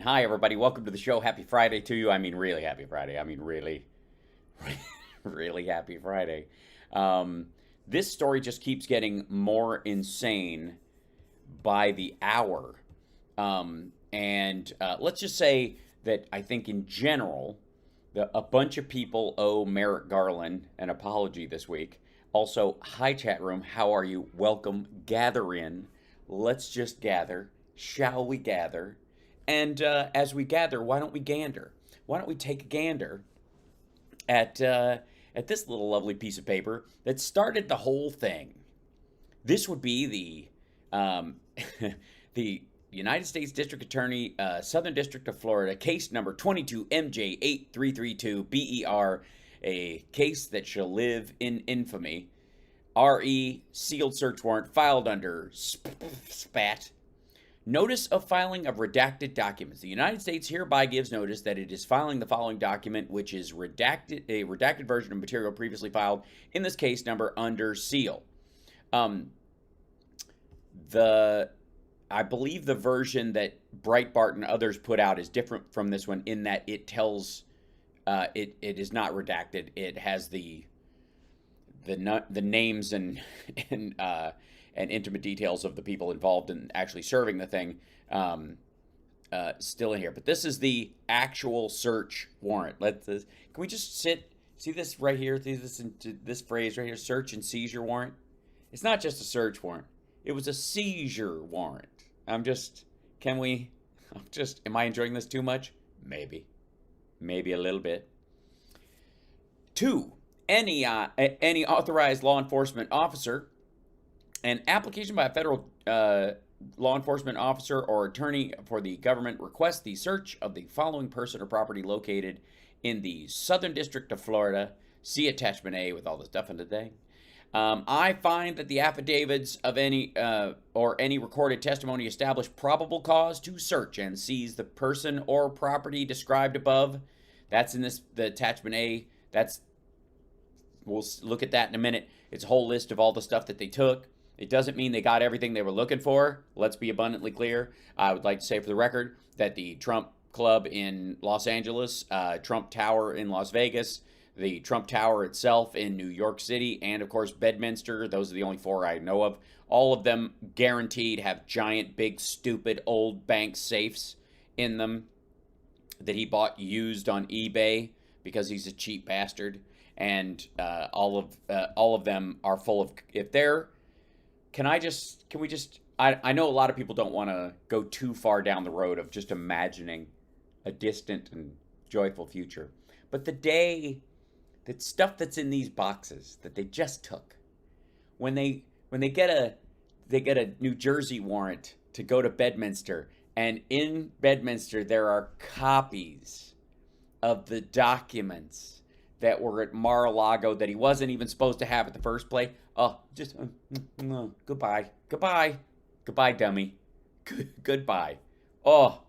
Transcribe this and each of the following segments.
Hi, everybody. Welcome to the show. Happy Friday to you. I mean, really happy Friday. I mean, really, really happy Friday. Um, this story just keeps getting more insane by the hour. And let's just say that I think in general, a bunch of people owe Merrick Garland an apology this week. Also, hi, chat room. How are you? Welcome. Gather in. Let's just gather. Shall we gather? And as we gather, why don't we gander? Why don't we take a gander at at this little lovely piece of paper that started the whole thing? This would be the the United States District Attorney, Southern District of Florida, case number 22 MJ 8332 BER, a case that shall live in infamy. RE sealed search warrant filed under SPAT. Notice of filing of redacted documents. The United States hereby gives notice that it is filing the following document, which is redacted, a redacted version of material previously filed, in this case number under seal. Um, the I believe the version that Breitbart and others put out is different from this one in that it tells it is not redacted. It has the names and intimate details of the people involved in actually serving the thing still in here. But this is the actual search warrant. Can we just sit? See this right here? See this phrase right here? Search and seizure warrant. It's not just a search warrant. It was a seizure warrant. I'm just. Can we? I'm just. Am I enjoying this too much? Maybe. Maybe a little bit. Two. Any authorized law enforcement officer, an application by a federal law enforcement officer or attorney for the government requests the search of the following person or property located in the Southern District of Florida. See attachment A with all the stuff in today. I find that the affidavits of any or any recorded testimony establish probable cause to search and seize the person or property described above. That's in the attachment A. We'll look at that in a minute. It's a whole list of all the stuff that they took. It doesn't mean they got everything they were looking for. Let's be abundantly clear. I would like to say for the record that the Trump Club in Los Angeles, Trump Tower in Las Vegas, the Trump Tower itself in New York City, and of course Bedminster, those are the only four I know of. All of them guaranteed have giant, big, stupid, old bank safes in them that he bought used on eBay because he's a cheap bastard. And all of them are full of. If they're, can we just? I know a lot of people don't want to go too far down the road of just imagining a distant and joyful future, but the day that stuff that's in these boxes that they just took, when they get a New Jersey warrant to go to Bedminster, and in Bedminster there are copies of the documents that were at Mar-a-lago that he wasn't even supposed to have at the first place. Oh, just goodbye, dummy. Goodbye. Oh,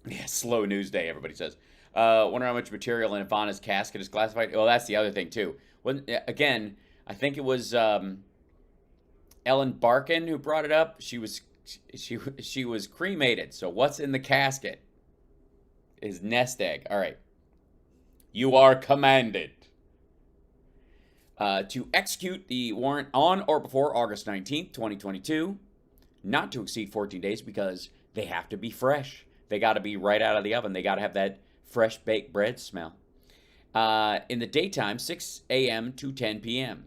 yeah, slow news day. Everybody says. Wonder how much material in Ivana's casket is classified. Oh, that's the other thing too. Again, I think it was Ellen Barkin who brought it up. She was cremated. So what's in the casket is nest egg. All right. You are commanded to execute the warrant on or before August 19th, 2022, not to exceed 14 days because they have to be fresh. They got to be right out of the oven. They got to have that fresh baked bread smell. In the daytime, 6 a.m. to 10 p.m.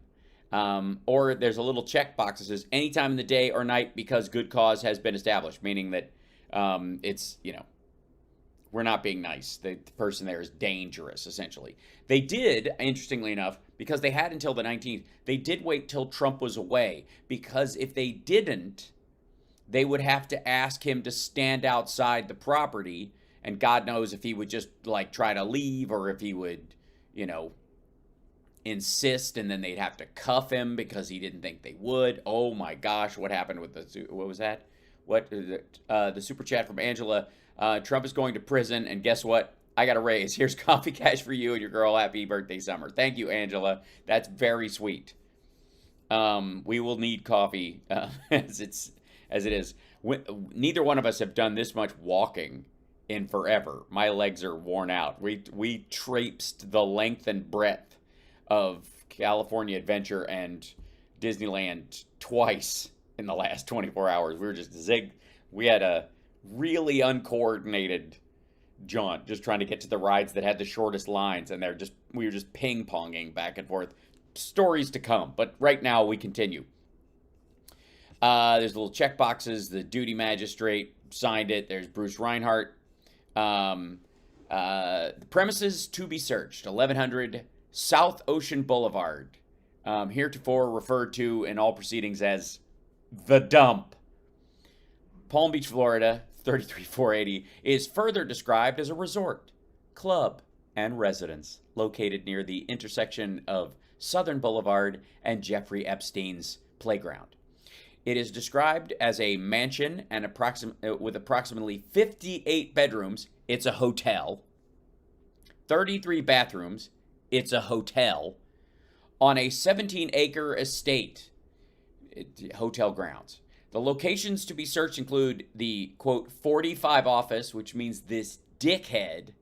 Or there's a little checkbox that says anytime in the day or night because good cause has been established, meaning that it's, we're not being nice. The person there is dangerous, essentially. They did, interestingly enough, because they had until the 19th, they did wait till Trump was away. Because if they didn't, they would have to ask him to stand outside the property. And God knows if he would just, try to leave or if he would, insist. And then they'd have to cuff him because he didn't think they would. Oh, my gosh, what happened with what was that? The super chat from Angela. Trump is going to prison, and guess what? I got a raise. Here's coffee cash for you and your girl. Happy birthday, Summer. Thank you, Angela. That's very sweet. We will need coffee as it is. Neither one of us have done this much walking in forever. My legs are worn out. We traipsed the length and breadth of California Adventure and Disneyland twice in the last 24 hours. We were just we had a really uncoordinated jaunt just trying to get to the rides that had the shortest lines, and we were just ping-ponging back and forth. Stories to come, but right now we continue. There's little check boxes. The duty magistrate signed it. There's Bruce Reinhardt. The premises to be searched: 1100 South Ocean Boulevard, heretofore referred to in all proceedings as the dump. Palm Beach, Florida, 33480, is further described as a resort, club, and residence located near the intersection of Southern Boulevard and Jeffrey Epstein's playground. It is described as a mansion and with approximately 58 bedrooms. It's a hotel. 33 bathrooms. It's a hotel. On a 17-acre estate. Hotel grounds. The locations to be searched include the, quote, 45 office, which means this dickhead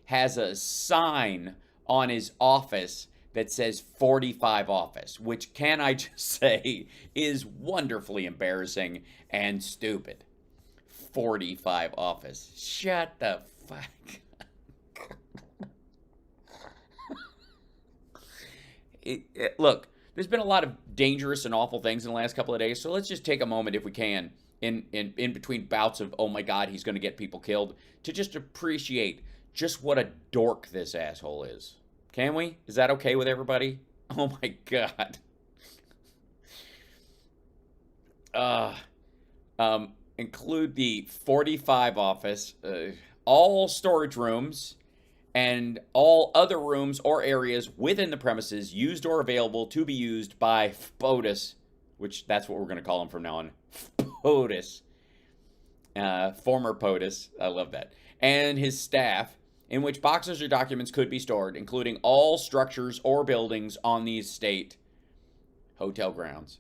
has a sign on his office that says 45 office, which, can I just say, is wonderfully embarrassing and stupid. 45 office. Shut the fuck Look, there's been a lot of dangerous and awful things in the last couple of days, so let's just take a moment, if we can, in between bouts of, oh my God, he's going to get people killed, to just appreciate just what a dork this asshole is. Can we? Is that okay with everybody? Oh my God. Include the 45 office, all storage rooms, and all other rooms or areas within the premises used or available to be used by POTUS, which that's what we're going to call him from now on. POTUS. Former POTUS. I love that. And his staff, in which boxes or documents could be stored, including all structures or buildings on the estate hotel grounds.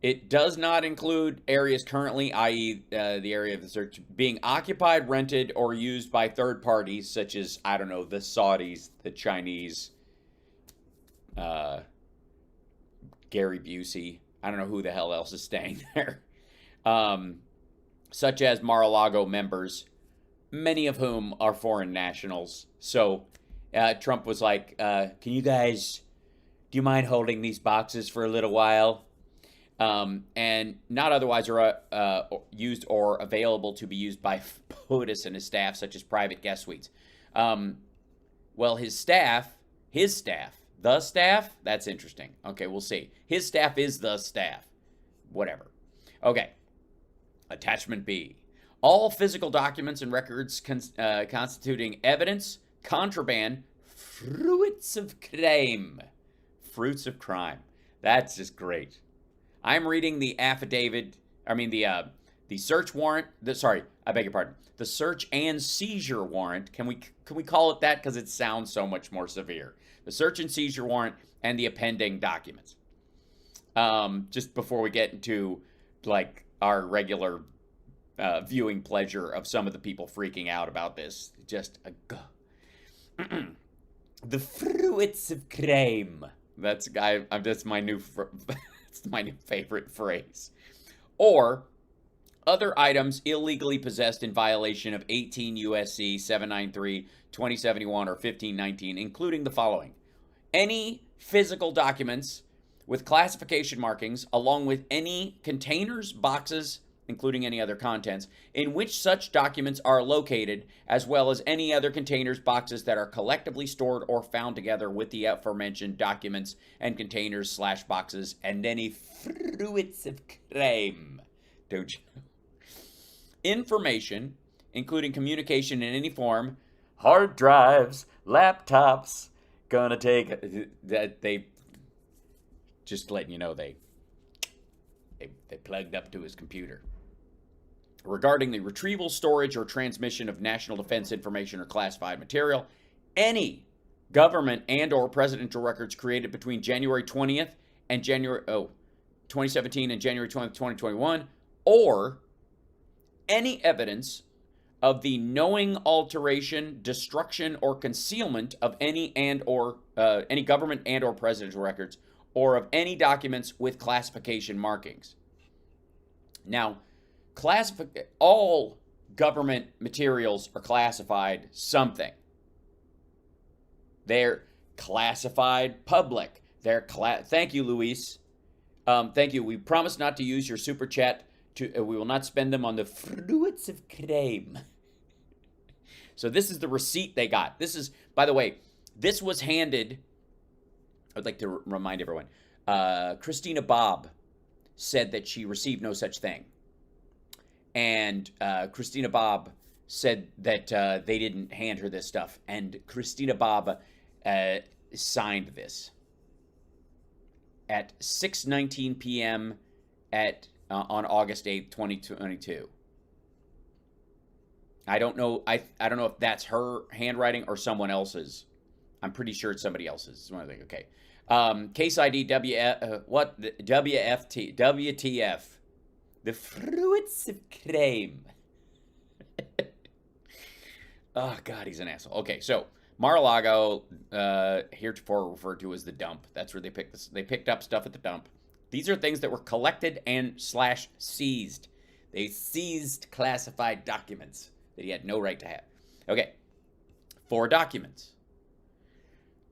It does not include areas currently, i.e. The area of the search, being occupied, rented, or used by third parties, such as, I don't know, the Saudis, the Chinese, Gary Busey. I don't know who the hell else is staying there. Such as Mar-a-Lago members, many of whom are foreign nationals. So Trump was like, can you guys, do you mind holding these boxes for a little while? And not otherwise are used or available to be used by POTUS and his staff, such as private guest suites. Well, the staff, that's interesting. Okay, we'll see. His staff is the staff. Whatever. Okay. Attachment B. All physical documents and records constituting evidence, contraband, fruits of crime. Fruits of crime. That's just great. I'm reading the the search warrant. I beg your pardon. The search and seizure warrant. Can we call it that, because it sounds so much more severe? The search and seizure warrant and the appending documents. Just before we get into like our regular viewing pleasure of some of the people freaking out about this, just the fruits of crime. That's my new. It's my new favorite phrase. Or other items illegally possessed in violation of 18 U.S.C. 793, 2071, or 1519, including the following: any physical documents with classification markings, along with any containers, boxes, including any other contents, in which such documents are located, as well as any other containers, boxes that are collectively stored or found together with the aforementioned documents and containers / boxes, and any fruits of crime. Don't you know? Information, including communication in any form, hard drives, laptops, gonna take that they just letting you know they plugged up to his computer. Regarding the retrieval, storage, or transmission of national defense information or classified material, any government and or presidential records created between January 20th and 2017 and January 20th, 2021, or any evidence of the knowing alteration, destruction, or concealment of any any government and or presidential records, or of any documents with classification markings. Now, all government materials are classified something. They're classified public. Thank you, Luis. Thank you. We promise not to use your super chat. We will not spend them on the fruits of crime. So this is the receipt they got. This is, by the way, this was handed. I'd like to remind everyone. Christina Bobb said that she received no such thing. And Christina Bobb said that they didn't hand her this stuff. And Christina Bobb signed this at 6:19 p.m. On August 8th, 2022. I don't know. I don't know if that's her handwriting or someone else's. I'm pretty sure it's somebody else's. Okay. Case ID WTF. The fruits of crime. Oh, God, he's an asshole. Okay, so Mar-a-lago, heretofore referred to as the dump. That's where they picked this. They picked up stuff at the dump. These are things that were collected and / seized. They seized classified documents that he had no right to have. Okay, 4 documents.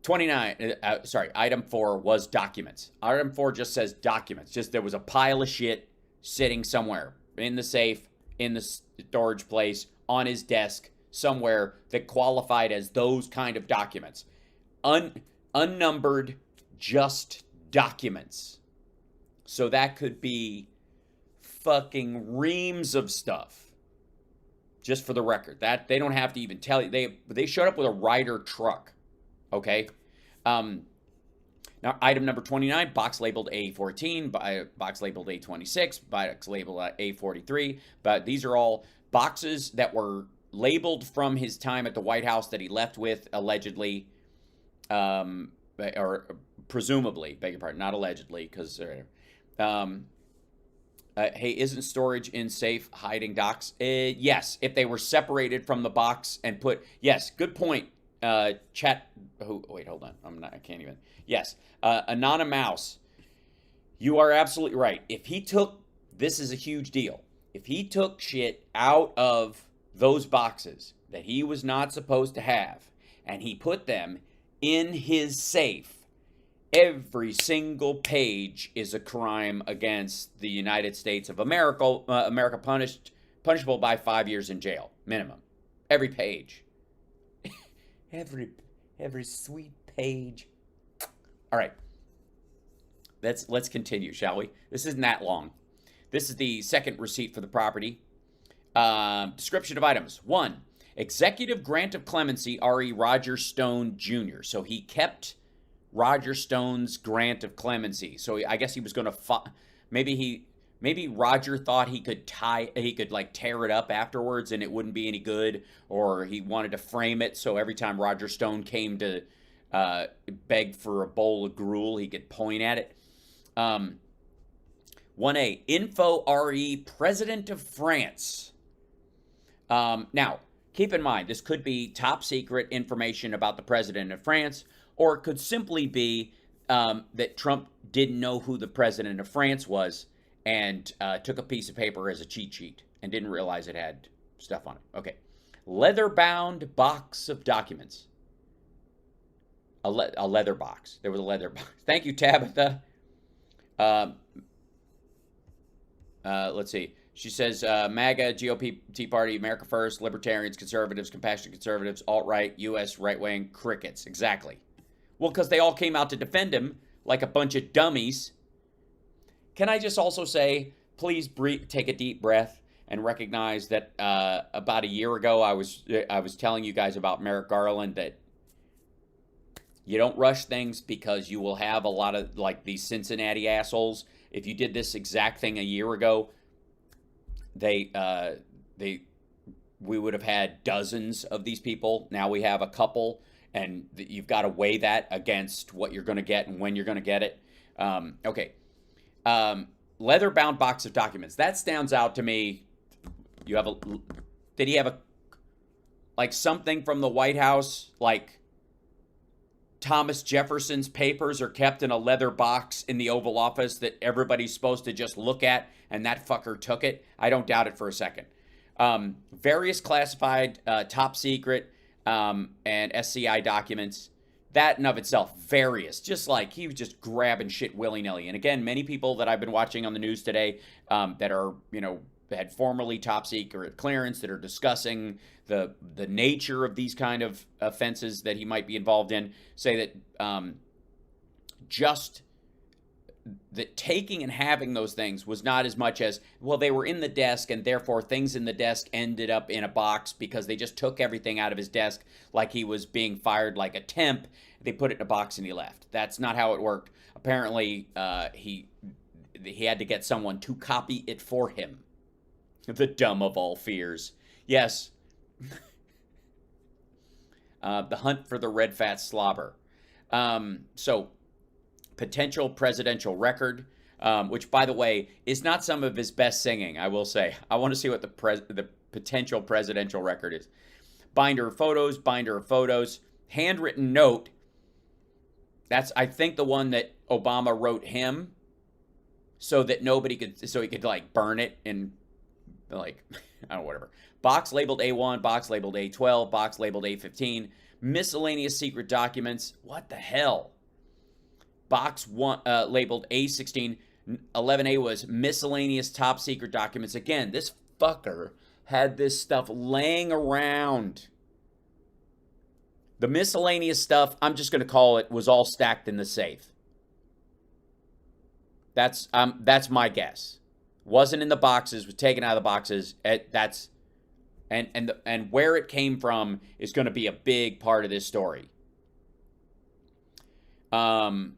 Item 4 was documents. Item 4 just says documents. Just there was a pile of shit sitting somewhere in the safe, in the storage place, on his desk, somewhere that qualified as those kind of documents. Unnumbered, just documents. So that could be fucking reams of stuff. Just for the record, that they don't have to even tell you. They showed up with a Ryder truck. Okay. Now, item number 29, box labeled A14, box labeled A26, box labeled A43. But these are all boxes that were labeled from his time at the White House that he left with, allegedly, or presumably, beg your pardon, not allegedly, because, hey, isn't storage in safe hiding docs? Yes, if they were separated from the box and put, yes, good point. Chat. Wait, hold on. I can't even. Yes. Anonymous. You are absolutely right. If he took, this is a huge deal. If he took shit out of those boxes that he was not supposed to have, and he put them in his safe, every single page is a crime against the United States of America. America punishable by 5 years in jail minimum. Every page. Every sweet page. All right. Let's continue, shall we? This isn't that long. This is the second receipt for the property. Description of items. 1. Executive grant of clemency, R.E. Roger Stone Jr. So he kept Roger Stone's grant of clemency. So I guess he was going to maybe Roger thought he could like tear it up afterwards and it wouldn't be any good, or he wanted to frame it so every time Roger Stone came to beg for a bowl of gruel, he could point at it. 1A, info RE, President of France. Now, keep in mind, this could be top secret information about the President of France, or it could simply be that Trump didn't know who the President of France was and took a piece of paper as a cheat sheet and didn't realize it had stuff on it. Okay. Leather-bound box of documents. A leather box. There was a leather box. Thank you, Tabitha. Let's see. She says, MAGA, GOP, Tea Party, America First, Libertarians, Conservatives, Compassionate Conservatives, alt-right, U.S. right-wing, crickets. Exactly. Well, because they all came out to defend him like a bunch of dummies. Can I just also say, please take a deep breath and recognize that about a year ago, I was telling you guys about Merrick Garland, that you don't rush things because you will have a lot of, like, these Cincinnati assholes. If you did this exact thing a year ago, we would have had dozens of these people. Now we have a couple, and you've got to weigh that against what you're going to get and when you're going to get it. Okay. Leather-bound box of documents. That stands out to me. Did he have like something from the White House, like Thomas Jefferson's papers are kept in a leather box in the Oval Office that everybody's supposed to just look at, and that fucker took it. I don't doubt it for a second. Various classified, top secret, and SCI documents. That in of itself, various. Just like he was just grabbing shit willy-nilly. And again, many people that I've been watching on the news today that are, had formerly top secret clearance, that are discussing the nature of these kind of offenses that he might be involved in, say that just that taking and having those things was not as much as, well, they were in the desk and therefore things in the desk ended up in a box because they just took everything out of his desk like he was being fired like a temp. They put it in a box and he left. That's not how it worked. Apparently, he had to get someone to copy it for him. The dumb of all fears. Yes. The hunt for the red fat slobber. So, potential presidential record, which, by the way, is not some of his best singing, I will say. I want to see what the potential presidential record is. Binder of photos, handwritten note. That's, I think, the one that Obama wrote him so that he could like burn it and like, I don't know, whatever. Box labeled A1, box labeled A12, box labeled A15, miscellaneous secret documents. What the hell? Box one labeled A16. 11A was miscellaneous top secret documents. Again, this fucker had this stuff laying around. The miscellaneous stuff, I'm just going to call it, was all stacked in the safe. That's my guess. Wasn't in the boxes, was taken out of the boxes. And where it came from is going to be a big part of this story. Box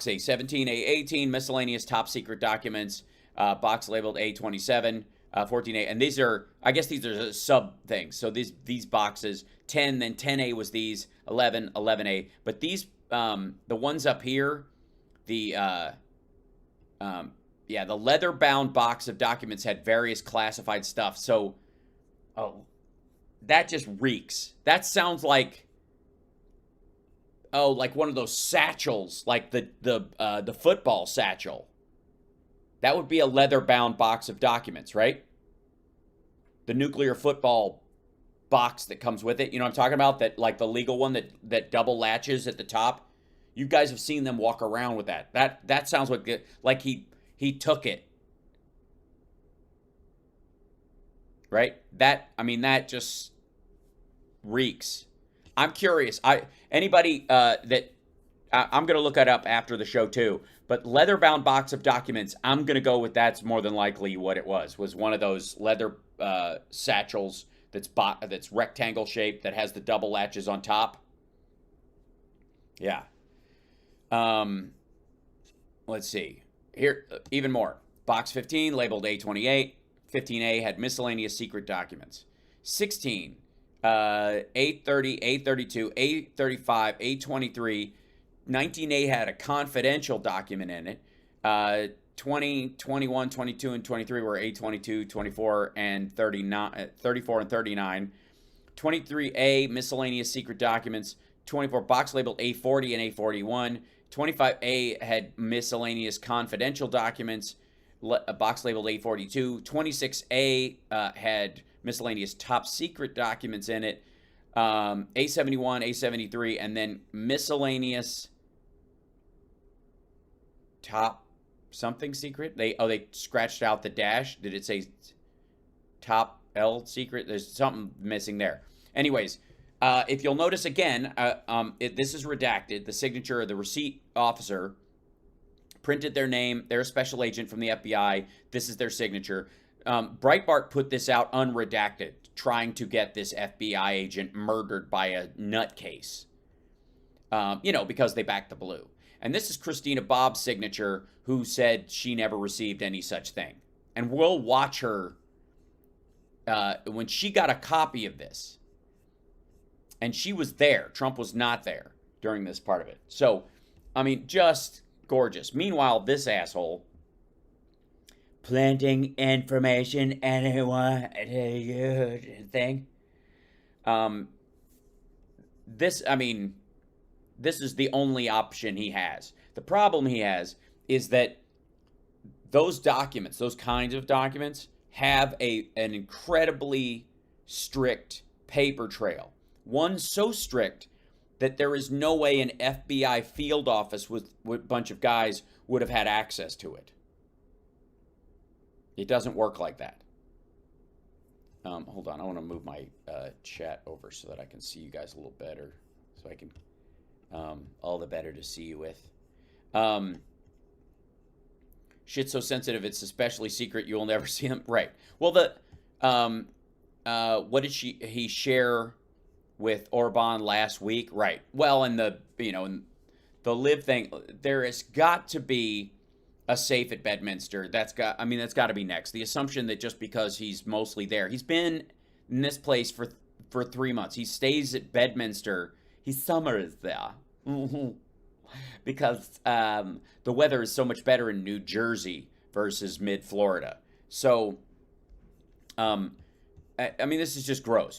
A17, A18, miscellaneous top secret documents. Box labeled A27, 14A. And these are sub things. So these boxes, 10, then 10A was these, 11, 11A. But these, the ones up here, the leather-bound box of documents had various classified stuff. So, that just reeks. That sounds like, like one of those satchels, like the football satchel. That would be a leather-bound box of documents, right? The nuclear football box that comes with it. You know what I'm talking about? That, like, the legal one that double latches at the top. You guys have seen them walk around with that. That sounds like he took it. Right? That just reeks. I'm curious. Anybody that I'm going to look that up after the show too. But leather-bound box of documents, I'm going to go with that's more than likely what it was one of those leather satchels that's rectangle shaped that has the double latches on top. Yeah. Let's see. Here, even more. Box 15, labeled A28. 15A had miscellaneous secret documents. 16, A30, A32, A35, A23. 19A had a confidential document in it. 20, 21, 22, and 23 were A22, 24, and 39, 34 and 39. 23A, miscellaneous secret documents. 24, box labeled A40 and A41. 25A had miscellaneous confidential documents, a box labeled A42. 26A had miscellaneous top secret documents in it. A71, A73, and then miscellaneous top something secret. They scratched out the dash. Did it say top L secret? There's something missing there. Anyways, if you'll notice again, this is redacted. The signature of the receipt officer printed their name. They're a special agent from the FBI. This is their signature. Breitbart put this out unredacted, trying to get this FBI agent murdered by a nutcase. Because they backed the blue. And this is Christina Bob's signature, who said she never received any such thing. And we'll watch her when she got a copy of this. And she was there. Trump was not there during this part of it. So, just gorgeous. Meanwhile, this asshole, planting information anyone thing. Um, I mean, this is the only option he has. The problem he has is that those documents, those kinds of documents, have an incredibly strict paper trail. One so strict that there is no way an FBI field office with a bunch of guys would have had access to it. It doesn't work like that. Hold on, I want to move my chat over so that I can see you guys a little better. So I can, all the better to see you with. Shit's so sensitive, it's especially secret, you'll never see them. Right. Well, what did he share with Orban last week? Right. Well, in the live thing, there has got to be a safe at Bedminster. That's got to be next. The assumption that just because he's mostly there, he's been in this place for 3 months. He stays at Bedminster. He summers there. Because the weather is so much better in New Jersey versus mid-Florida. So, this is just gross.